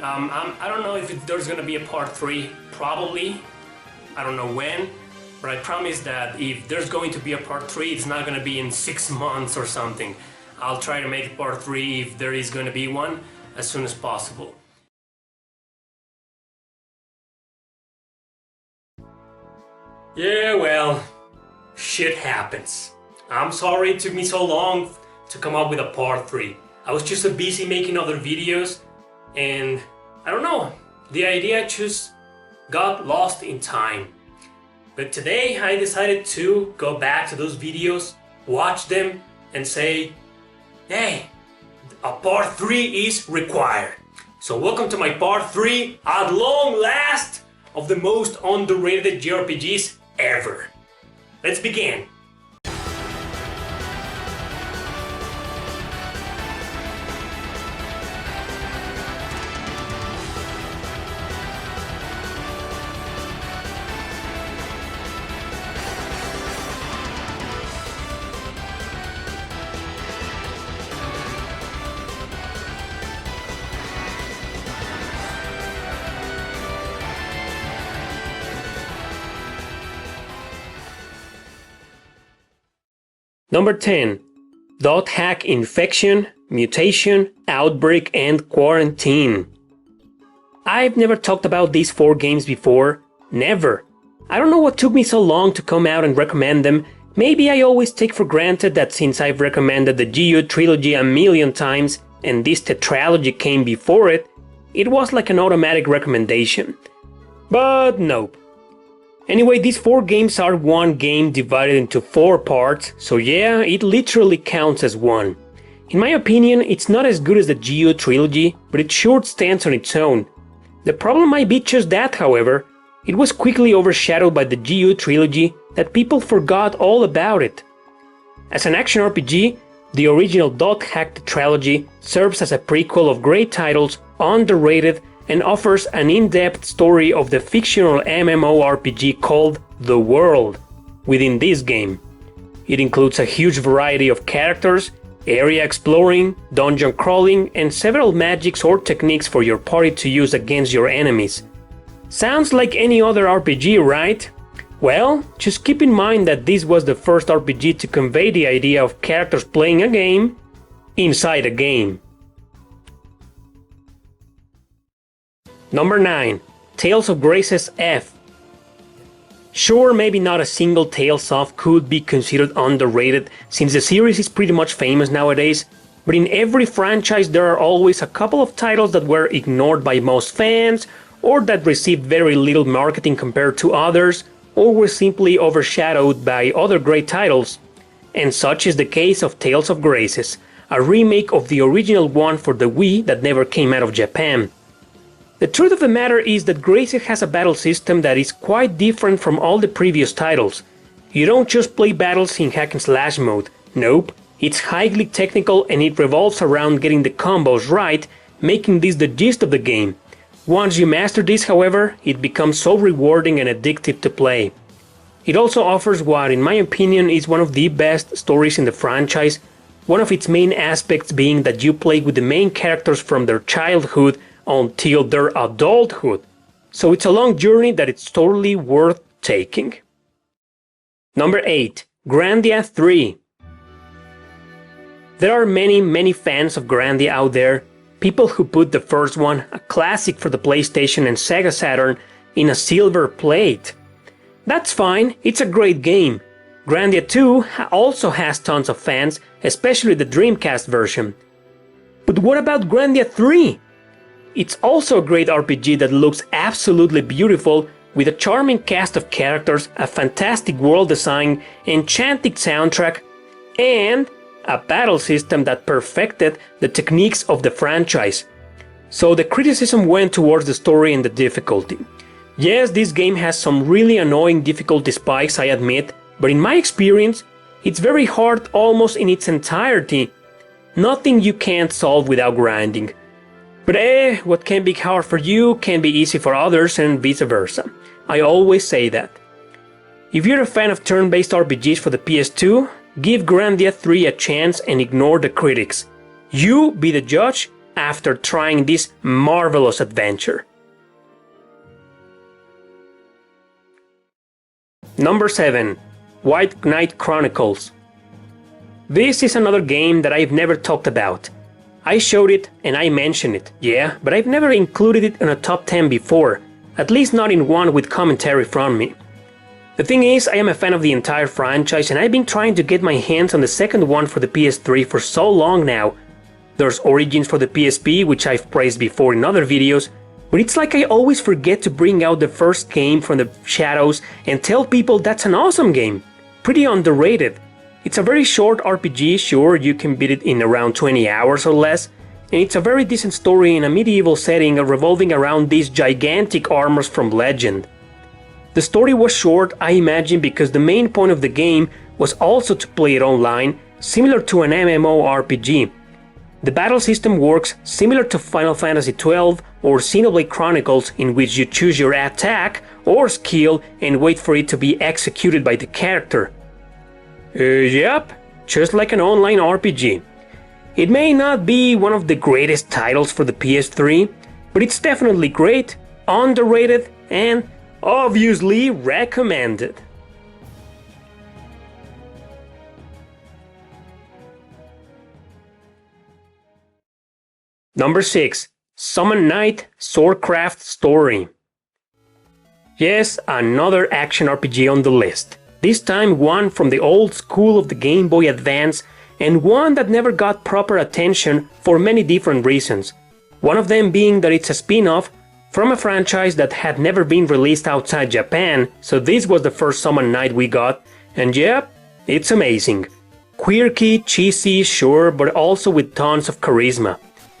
I don't know if there's gonna be a part 3, probably. I don't know when, but I promise that if there's going to be a part 3, it's not gonna be in 6 months or something. I'll try to make part 3 if there is gonna be one as soon as possible. Yeah, well, shit happens. I'm sorry it took me so long to come up with a part 3. I was just so busy making other videos and I don't know, the idea just got lost in time. But today I decided to go back to those videos, watch them and say, hey, a part 3 is required. So welcome to my part 3 at long last of the most underrated JRPGs ever. Let's begin. Number 10. Doghack Infection, Mutation, Outbreak, and Quarantine. I've never talked about these 4 games before. Never. I don't know what took me so long to come out and recommend them. Maybe I always take for granted that since I've recommended the GU trilogy a million times and this tetralogy came before it, it was like an automatic recommendation. But nope. Anyway, these 4 games are one game divided into 4 parts, so yeah, it literally counts as one. In my opinion, it's not as good as the GU trilogy, but it sure stands on its own. The problem might be just that, however. It was quickly overshadowed by the GU trilogy that people forgot all about it. As an action RPG, the original Doghack tetralogy serves as a prequel of great titles, underrated, and offers an in-depth story of the fictional MMORPG called The World within this game. It includes a huge variety of characters, area exploring, dungeon crawling, and several magics or techniques for your party to use against your enemies. Sounds like any other RPG, right? Well, just keep in mind that this was the first RPG to convey the idea of characters playing a game inside a game. Number 9. Tales of Graces F. Sure, maybe not a single Tales of could be considered underrated since the series is pretty much famous nowadays, but in every franchise there are always a couple of titles that were ignored by most fans, or that received very little marketing compared to others, or were simply overshadowed by other great titles. And such is the case of Tales of Graces, a remake of the original one for the Wii that never came out of Japan. The truth of the matter is that Graces has a battle system that is quite different from all the previous titles. You don't just play battles in hack and slash mode, nope, it's highly technical and it revolves around getting the combos right, making this the gist of the game. Once you master this, however, it becomes so rewarding and addictive to play. It also offers what, in my opinion, is one of the best stories in the franchise, one of its main aspects being that you play with the main characters from their childhood until their adulthood, so it's a long journey that it's totally worth taking. Number 8. Grandia 3. There are many fans of Grandia out there, people who put the first one, a classic for the PlayStation and Sega Saturn, in a silver plate. That's fine, it's a great game. Grandia 2 also has tons of fans, especially the Dreamcast version. But what about Grandia 3? It's also a great RPG that looks absolutely beautiful, with a charming cast of characters, a fantastic world design, enchanting soundtrack, and a battle system that perfected the techniques of the franchise. So the criticism went towards the story and the difficulty. Yes, this game has some really annoying difficulty spikes, I admit, but in my experience, it's very hard almost in its entirety. Nothing you can't solve without grinding. But what can be hard for you can be easy for others and vice versa. I always say that. If you're a fan of turn-based RPGs for the PS2, give Grandia 3 a chance and ignore the critics. You be the judge after trying this marvelous adventure. Number 7. White Knight Chronicles. This is another game that I've never talked about. I showed it and I mentioned it, yeah, but I've never included it in a top 10 before, at least not in one with commentary from me. The thing is, I am a fan of the entire franchise and I've been trying to get my hands on the second one for the PS3 for so long now. There's Origins for the PSP, which I've praised before in other videos, but it's like I always forget to bring out the first game from the shadows and tell people that's an awesome game. Pretty underrated. It's a very short RPG, sure, you can beat it in around 20 hours or less, and it's a very decent story in a medieval setting revolving around these gigantic armors from legend. The story was short, I imagine, because the main point of the game was also to play it online, similar to an MMORPG. The battle system works similar to Final Fantasy XII or Xenoblade Chronicles, in which you choose your attack or skill and wait for it to be executed by the character. Yep, just like an online RPG. It may not be one of the greatest titles for the PS3, but it's definitely great, underrated, and obviously recommended. Number 6. Summon Knight Swordcraft Story. Yes, another action RPG on the list. This time one from the old school of the Game Boy Advance, and one that never got proper attention for many different reasons. One of them being that it's a spin-off from a franchise that had never been released outside Japan, so this was the first Summon Knight we got, and yep, it's amazing. Quirky, cheesy, sure, but also with tons of charisma.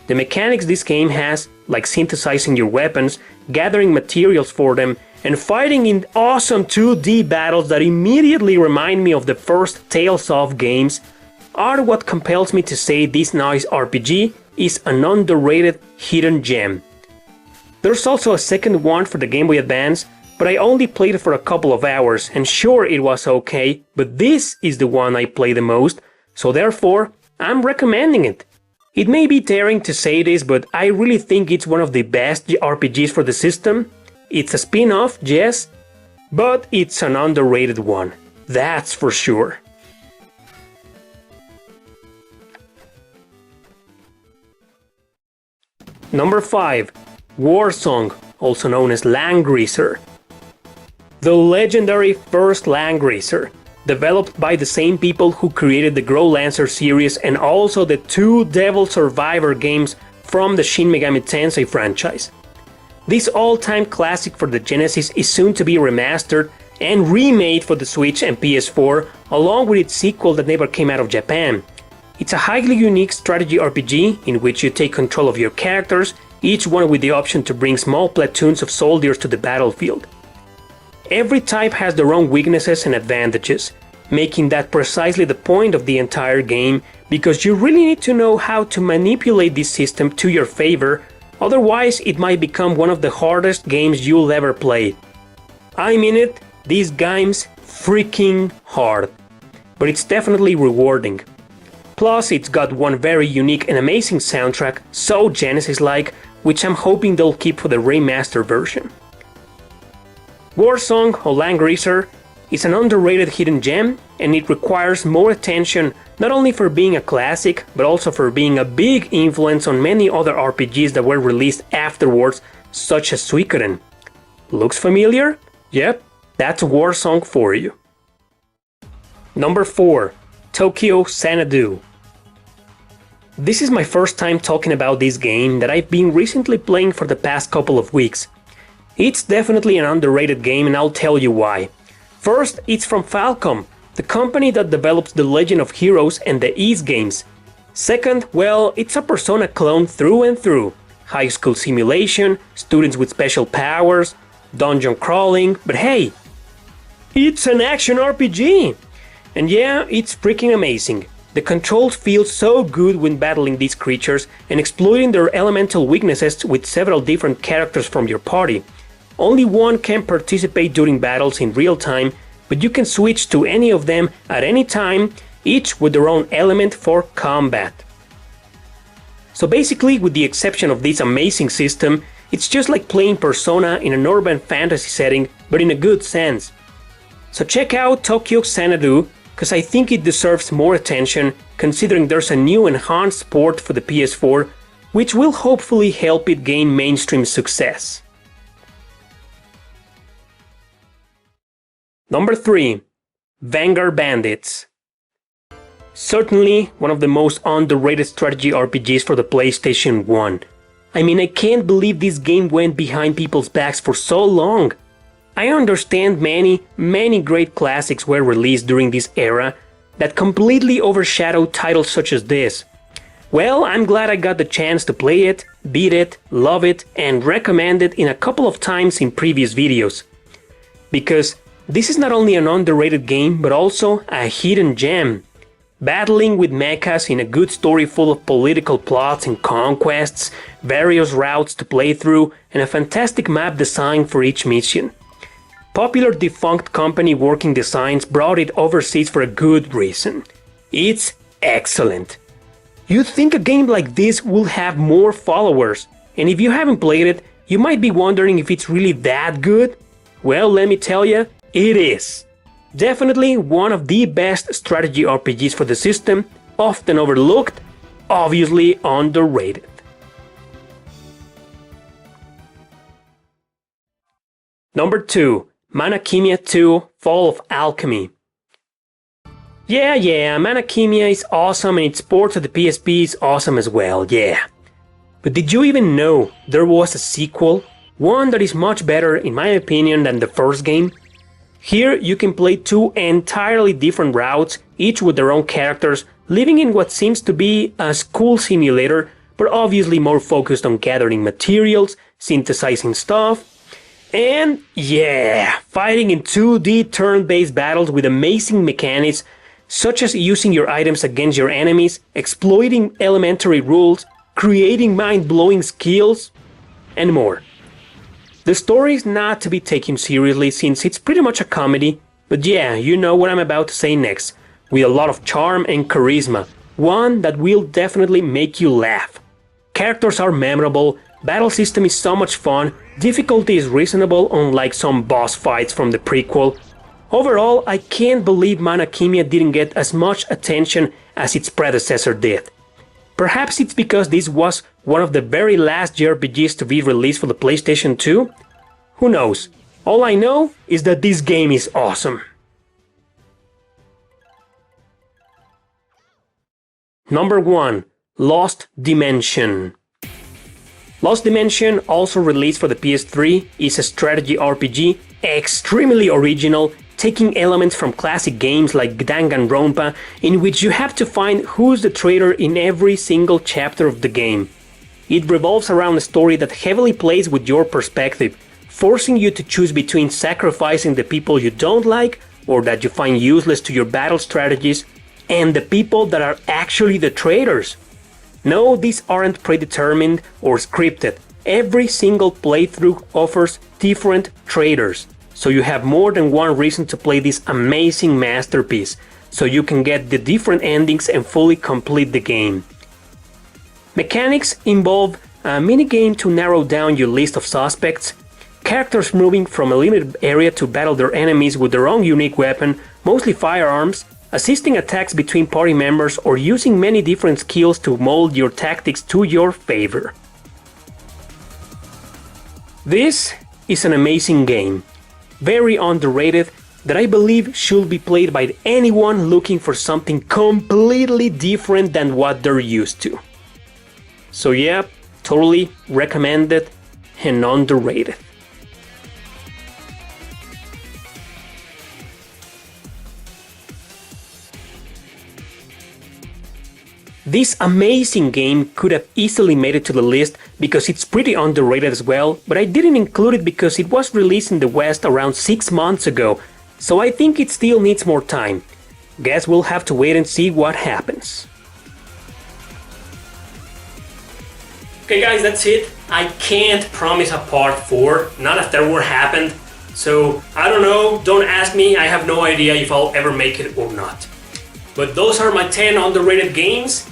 The mechanics this game has, like synthesizing your weapons, gathering materials for them, and fighting in awesome 2D battles that immediately remind me of the first Tales of games, are what compels me to say this nice RPG is an underrated hidden gem. There's also a second one for the Game Boy Advance, but I only played it for a couple of hours, and sure it was okay, but this is the one I play the most, so therefore I'm recommending it. It may be daring to say this, but I really think it's one of the best RPGs for the system. It's a spin-off, yes, but it's an underrated one, that's for sure. Number 5. Warsong, also known as Langrisser. The legendary first Langrisser, developed by the same people who created the Growlancer series and also the 2 Devil Survivor games from the Shin Megami Tensei franchise. This all-time classic for the Genesis is soon to be remastered and remade for the Switch and PS4, along with its sequel that never came out of Japan. It's a highly unique strategy RPG in which you take control of your characters, each one with the option to bring small platoons of soldiers to the battlefield. Every type has their own weaknesses and advantages, making that precisely the point of the entire game, because you really need to know how to manipulate this system to your favor, otherwise it might become one of the hardest games you'll ever play. I mean it, this game's freaking hard, but it's definitely rewarding. Plus, it's got one very unique and amazing soundtrack, so Genesis-like, which I'm hoping they'll keep for the remaster version. Warsong or Langrisser is an underrated hidden gem, and it requires more attention not only for being a classic, but also for being a big influence on many other RPGs that were released afterwards, such as Suikoden. Looks familiar? Yep, that's Warsong for you. Number 4. Tokyo Xanadu. This is my first time talking about this game that I've been recently playing for the past couple of weeks. It's definitely an underrated game, and I'll tell you why. First, it's from Falcom, the company that develops the Legend of Heroes and the Ys games. Second, well, it's a Persona clone through and through. High school simulation, students with special powers, dungeon crawling, but hey, it's an action RPG! And yeah, it's freaking amazing. The controls feel so good when battling these creatures and exploiting their elemental weaknesses with several different characters from your party. Only one can participate during battles in real time, but you can switch to any of them at any time, each with their own element for combat. So basically, with the exception of this amazing system, it's just like playing Persona in an urban fantasy setting, but in a good sense. So check out Tokyo Xanadu, because I think it deserves more attention, considering there's a new enhanced port for the PS4, which will hopefully help it gain mainstream success. Number 3. Vanguard Bandits. Certainly one of the most underrated strategy RPGs for the PlayStation 1. I mean, I can't believe this game went behind people's backs for so long. I understand many great classics were released during this era that completely overshadowed titles such as this. Well, I'm glad I got the chance to play it, beat it, love it, and recommend it in a couple of times in previous videos. Because this is not only an underrated game, but also a hidden gem. Battling with mechas in a good story full of political plots and conquests, various routes to play through, and a fantastic map design for each mission. Popular defunct company Working Designs brought it overseas for a good reason. It's excellent. You'd think a game like this will have more followers, and if you haven't played it, you might be wondering if it's really that good. Well, let me tell you, it is. Definitely one of the best strategy RPGs for the system, often overlooked, obviously underrated. Number 2. Mana Khemia 2 Fall of Alchemy. Yeah, Mana Khemia is awesome and its port to the PSP is awesome as well, yeah. But did you even know there was a sequel? One that is much better, in my opinion, than the first game? Here you can play 2 entirely different routes, each with their own characters, living in what seems to be a school simulator, but obviously more focused on gathering materials, synthesizing stuff, and yeah, fighting in 2D turn-based battles with amazing mechanics, such as using your items against your enemies, exploiting elementary rules, creating mind-blowing skills, and more. The story is not to be taken seriously since it's pretty much a comedy, but yeah, you know what I'm about to say next, with a lot of charm and charisma, one that will definitely make you laugh. Characters are memorable, battle system is so much fun, difficulty is reasonable unlike some boss fights from the prequel. Overall, I can't believe Mana Khemia didn't get as much attention as its predecessor did. Perhaps it's because this was one of the very last JRPGs to be released for the PlayStation 2? Who knows? All I know is that this game is awesome. Number 1. Lost Dimension. Lost Dimension, also released for the PS3, is a strategy RPG, extremely original, taking elements from classic games like Danganronpa, in which you have to find who's the traitor in every single chapter of the game. It revolves around a story that heavily plays with your perspective, forcing you to choose between sacrificing the people you don't like or that you find useless to your battle strategies, and the people that are actually the traitors. No, these aren't predetermined or scripted. Every single playthrough offers different traitors, so you have more than one reason to play this amazing masterpiece, so you can get the different endings and fully complete the game. Mechanics involve a minigame to narrow down your list of suspects, characters moving from a limited area to battle their enemies with their own unique weapon, mostly firearms, assisting attacks between party members, or using many different skills to mold your tactics to your favor. This is an amazing game, very underrated, that I believe should be played by anyone looking for something completely different than what they're used to. So yeah, totally recommended and underrated. This amazing game could have easily made it to the list because it's pretty underrated as well, but I didn't include it because it was released in the West around 6 months ago, so I think it still needs more time. Guess we'll have to wait and see what happens. Okay guys, that's it. I can't promise a part 4, not after what happened, so I don't know, don't ask me, I have no idea if I'll ever make it or not. But those are my 10 underrated games.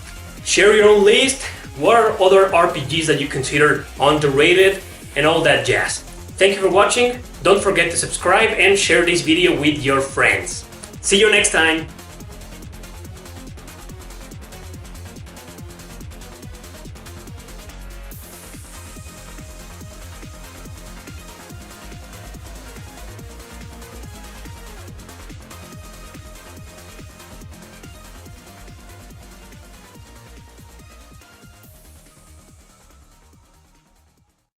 Share your own list, What are other RPGs that you consider underrated and all that jazz. Thank you for watching. Don't forget to subscribe and share this video with your friends. See you next time.